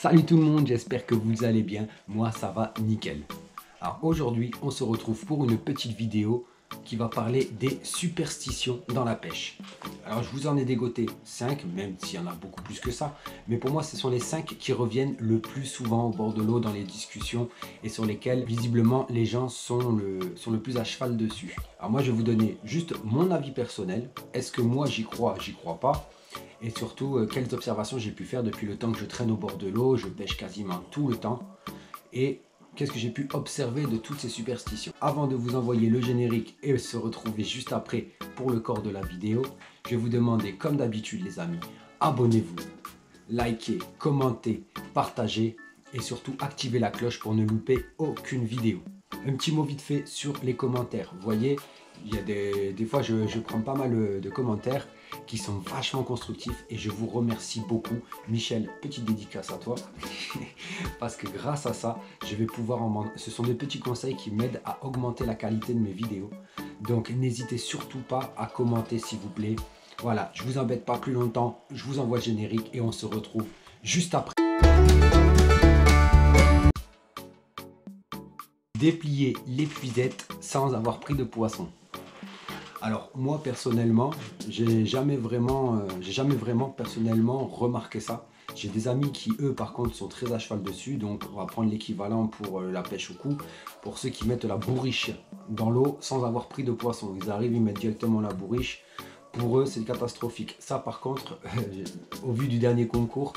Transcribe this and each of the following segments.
Salut tout le monde, j'espère que vous allez bien. Moi, ça va nickel. Alors aujourd'hui, on se retrouve pour une petite vidéo qui va parler des superstitions dans la pêche. Alors je vous en ai dégoté 5, même s'il y en a beaucoup plus que ça. Mais pour moi, ce sont les 5 qui reviennent le plus souvent au bord de l'eau dans les discussions et sur lesquelles visiblement les gens sont le plus à cheval dessus. Alors moi, je vais vous donner juste mon avis personnel. Est-ce que moi j'y crois pas? Et surtout, quelles observations j'ai pu faire depuis le temps que je traîne au bord de l'eau. Je pêche quasiment tout le temps. Et qu'est-ce que j'ai pu observer de toutes ces superstitions. Avant de vous envoyer le générique et se retrouver juste après pour le corps de la vidéo, je vais vous demander, comme d'habitude les amis, abonnez-vous, likez, commentez, partagez et surtout activez la cloche pour ne louper aucune vidéo. Un petit mot vite fait sur les commentaires. Vous voyez, il y a des fois je prends pas mal de commentaires qui sont vachement constructifs et je vous remercie beaucoup. Michel, petite dédicace à toi parce que grâce à ça, je vais pouvoir ce sont des petits conseils qui m'aident à augmenter la qualité de mes vidéos. Donc n'hésitez surtout pas à commenter s'il vous plaît. Voilà, je vous embête pas plus longtemps, je vous envoie le générique et on se retrouve juste après. Déplier l'épuisette sans avoir pris de poisson. Alors moi personnellement, j'ai jamais vraiment personnellement remarqué ça. J'ai des amis qui eux par contre sont très à cheval dessus, donc on va prendre l'équivalent pour la pêche au cou. Pour ceux qui mettent la bourriche dans l'eau sans avoir pris de poisson, ils arrivent, ils mettent directement la bourriche. Pour eux c'est catastrophique. Ça par contre, au vu du dernier concours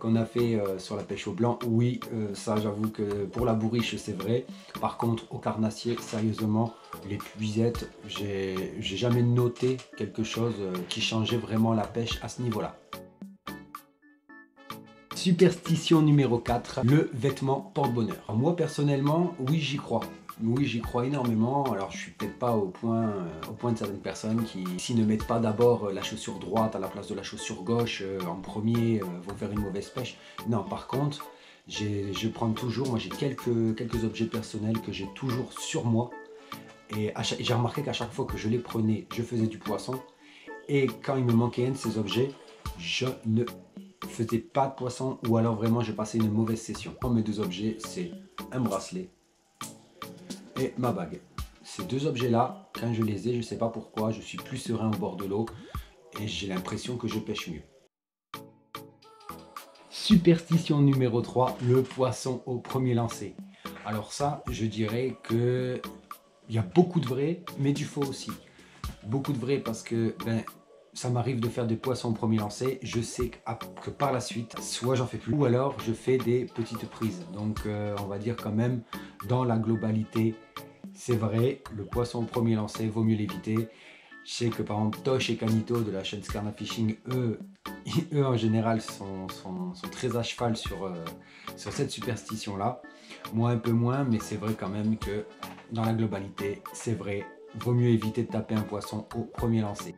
qu'on a fait sur la pêche au blanc, oui, ça j'avoue que pour la bourriche c'est vrai. Par contre au carnassier, sérieusement, les puisettes, j'ai jamais noté quelque chose qui changeait vraiment la pêche à ce niveau là. Superstition numéro 4, le vêtement porte-bonheur. Moi personnellement, oui j'y crois. Oui, j'y crois énormément. Alors, je suis peut-être pas au point de certaines personnes qui, s'ils ne mettent pas d'abord la chaussure droite à la place de la chaussure gauche en premier, vont faire une mauvaise pêche. Non, par contre, je prends toujours, moi j'ai quelques objets personnels que j'ai toujours sur moi. Et j'ai remarqué qu'à chaque fois que je les prenais, je faisais du poisson. Et quand il me manquait un de ces objets, je ne faisais pas de poisson ou alors vraiment je passais une mauvaise session. Mes deux objets, c'est un bracelet et ma bague. Ces deux objets là, quand je les ai, je ne sais pas pourquoi, je suis plus serein au bord de l'eau et j'ai l'impression que je pêche mieux. Superstition numéro 3, le poisson au premier lancer. Alors ça, je dirais que il y a beaucoup de vrai, mais du faux aussi. Beaucoup de vrai parce que ça m'arrive de faire des poissons au premier lancer. Je sais que par la suite, soit j'en fais plus, ou alors je fais des petites prises. Donc on va dire quand même, dans la globalité, c'est vrai, le poisson au premier lancer, vaut mieux l'éviter. Je sais que par exemple Tosh et Canito de la chaîne Scarna Fishing, eux en général sont très à cheval sur cette superstition là. Moi un peu moins, mais c'est vrai quand même que dans la globalité, c'est vrai, vaut mieux éviter de taper un poisson au premier lancer.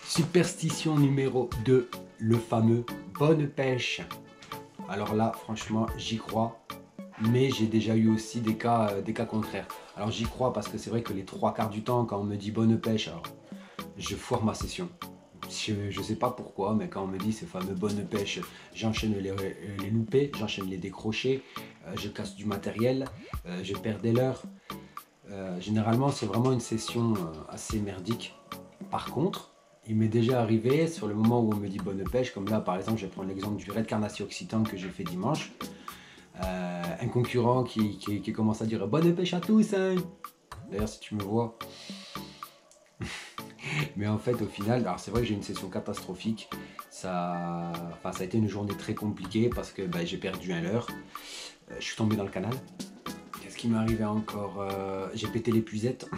Superstition numéro 2, le fameux bonne pêche. Alors là, franchement, j'y crois, mais j'ai déjà eu aussi des cas contraires. Alors j'y crois parce que c'est vrai que les 3/4 du temps, quand on me dit bonne pêche, alors je foire ma session. Je sais pas pourquoi, mais quand on me dit ce fameux bonne pêche, j'enchaîne les loupés, j'enchaîne les décrochés, je casse du matériel, je perds des leurres. Généralement, c'est vraiment une session assez merdique. Par contre, il m'est déjà arrivé sur le moment où on me dit bonne pêche, comme là par exemple, je vais prendre l'exemple du Red Carnassier Occitan que j'ai fait dimanche. Un concurrent qui commence à dire bonne pêche à tous hein. D'ailleurs si tu me vois. Mais en fait au final, alors c'est vrai que j'ai une session catastrophique. Ça a été une journée très compliquée parce que j'ai perdu un leurre. Je suis tombé dans le canal. Qu'est-ce qui m'est arrivé encore? J'ai pété l'épuisette.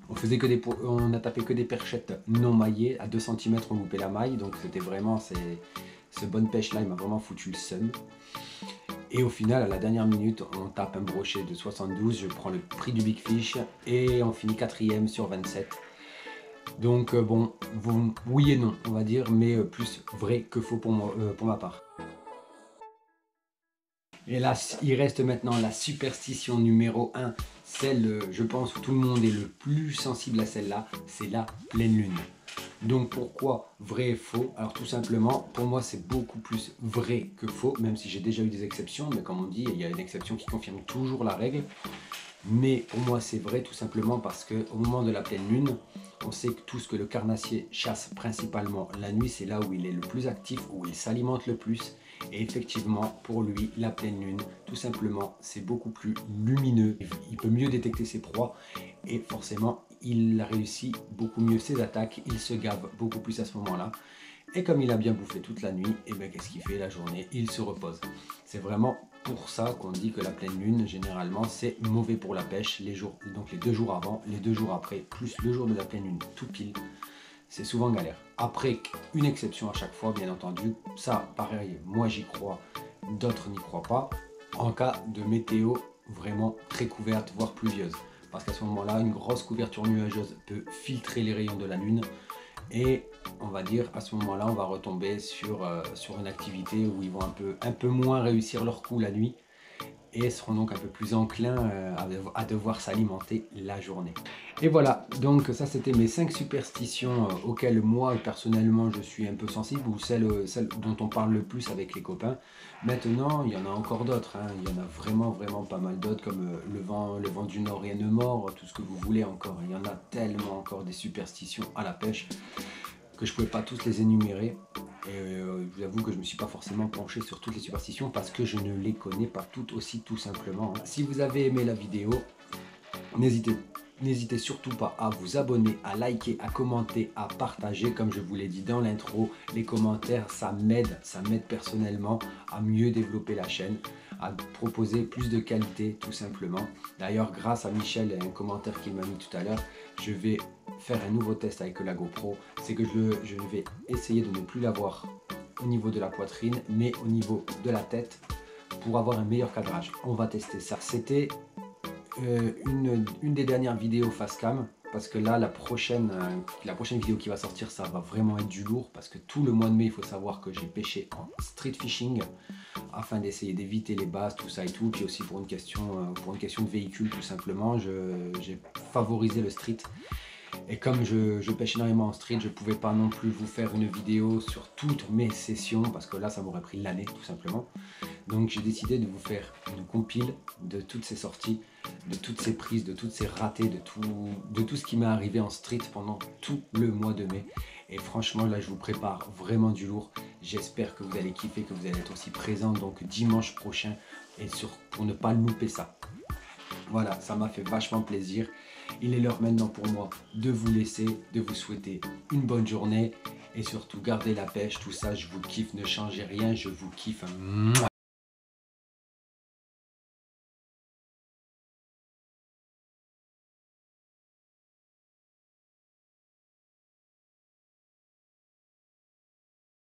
On a tapé que des perchettes non maillées. À 2 cm on loupait la maille. Donc c'était vraiment ce bonne pêche là, il m'a vraiment foutu le seum. Et au final, à la dernière minute, on tape un brochet de 72, je prends le prix du Big Fish et on finit 4e sur 27. Donc bon, oui et non, on va dire, mais plus vrai que faux pour ma part. Et là, il reste maintenant la superstition numéro 1, celle, je pense, où tout le monde est le plus sensible à celle-là, c'est la pleine lune. Donc pourquoi vrai et faux? Alors tout simplement, pour moi c'est beaucoup plus vrai que faux, même si j'ai déjà eu des exceptions, mais comme on dit, il y a une exception qui confirme toujours la règle. Mais pour moi c'est vrai tout simplement parce qu'au moment de la pleine lune, on sait que tout ce que le carnassier chasse principalement la nuit, c'est là où il est le plus actif, où il s'alimente le plus. Et effectivement, pour lui, la pleine lune, tout simplement, c'est beaucoup plus lumineux. Il peut mieux détecter ses proies et forcément, il réussit beaucoup mieux ses attaques. Il se gave beaucoup plus à ce moment-là. Et comme il a bien bouffé toute la nuit, et bien qu'est-ce qu'il fait la journée? Il se repose. C'est vraiment pour ça qu'on dit que la pleine lune, généralement, c'est mauvais pour la pêche. Les jours, donc les 2 jours avant, les 2 jours après, plus le jour de la pleine lune, tout pile, c'est souvent galère. Après, une exception à chaque fois, bien entendu. Ça, pareil, moi j'y crois, d'autres n'y croient pas. En cas de météo vraiment très couverte, voire pluvieuse. Parce qu'à ce moment-là, une grosse couverture nuageuse peut filtrer les rayons de la lune. Et on va dire à ce moment-là, on va retomber sur une activité où ils vont un peu moins réussir leur coup la nuit et seront donc un peu plus enclins à devoir s'alimenter la journée. Et voilà, donc ça c'était mes 5 superstitions auxquelles moi personnellement je suis un peu sensible ou celles dont on parle le plus avec les copains. Maintenant, il y en a encore d'autres, hein. Il y en a vraiment pas mal d'autres comme le vent du nord rien ne mord, tout ce que vous voulez encore. Il y en a tellement encore des superstitions à la pêche que je ne pouvais pas tous les énumérer. Et je vous avoue que je ne me suis pas forcément penché sur toutes les superstitions parce que je ne les connais pas toutes aussi tout simplement. Si vous avez aimé la vidéo, n'hésitez surtout pas à vous abonner, à liker, à commenter, à partager. Comme je vous l'ai dit dans l'intro, les commentaires, ça m'aide personnellement à mieux développer la chaîne, à proposer plus de qualité tout simplement. D'ailleurs, grâce à Michel et un commentaire qu'il m'a mis tout à l'heure, je vais faire un nouveau test avec la GoPro. C'est que je vais essayer de ne plus l'avoir au niveau de la poitrine, mais au niveau de la tête pour avoir un meilleur cadrage. On va tester ça. C'était une des dernières vidéos face cam parce que là la prochaine vidéo qui va sortir, ça va vraiment être du lourd parce que tout le mois de mai, il faut savoir que j'ai pêché en street fishing afin d'essayer d'éviter les basses, tout ça et tout, puis aussi pour une question de véhicule tout simplement. J'ai favorisé le street. Et comme je pêche énormément en street, je ne pouvais pas non plus vous faire une vidéo sur toutes mes sessions parce que là ça m'aurait pris l'année tout simplement. Donc j'ai décidé de vous faire une compile de toutes ces sorties, de toutes ces prises, de toutes ces ratées, de tout ce qui m'est arrivé en street pendant tout le mois de mai. Et franchement là je vous prépare vraiment du lourd. J'espère que vous allez kiffer, que vous allez être aussi présent donc dimanche prochain et pour ne pas louper ça. Voilà, ça m'a fait vachement plaisir. Il est l'heure maintenant pour moi de vous laisser, de vous souhaiter une bonne journée et surtout gardez la pêche, tout ça, je vous kiffe, ne changez rien, je vous kiffe.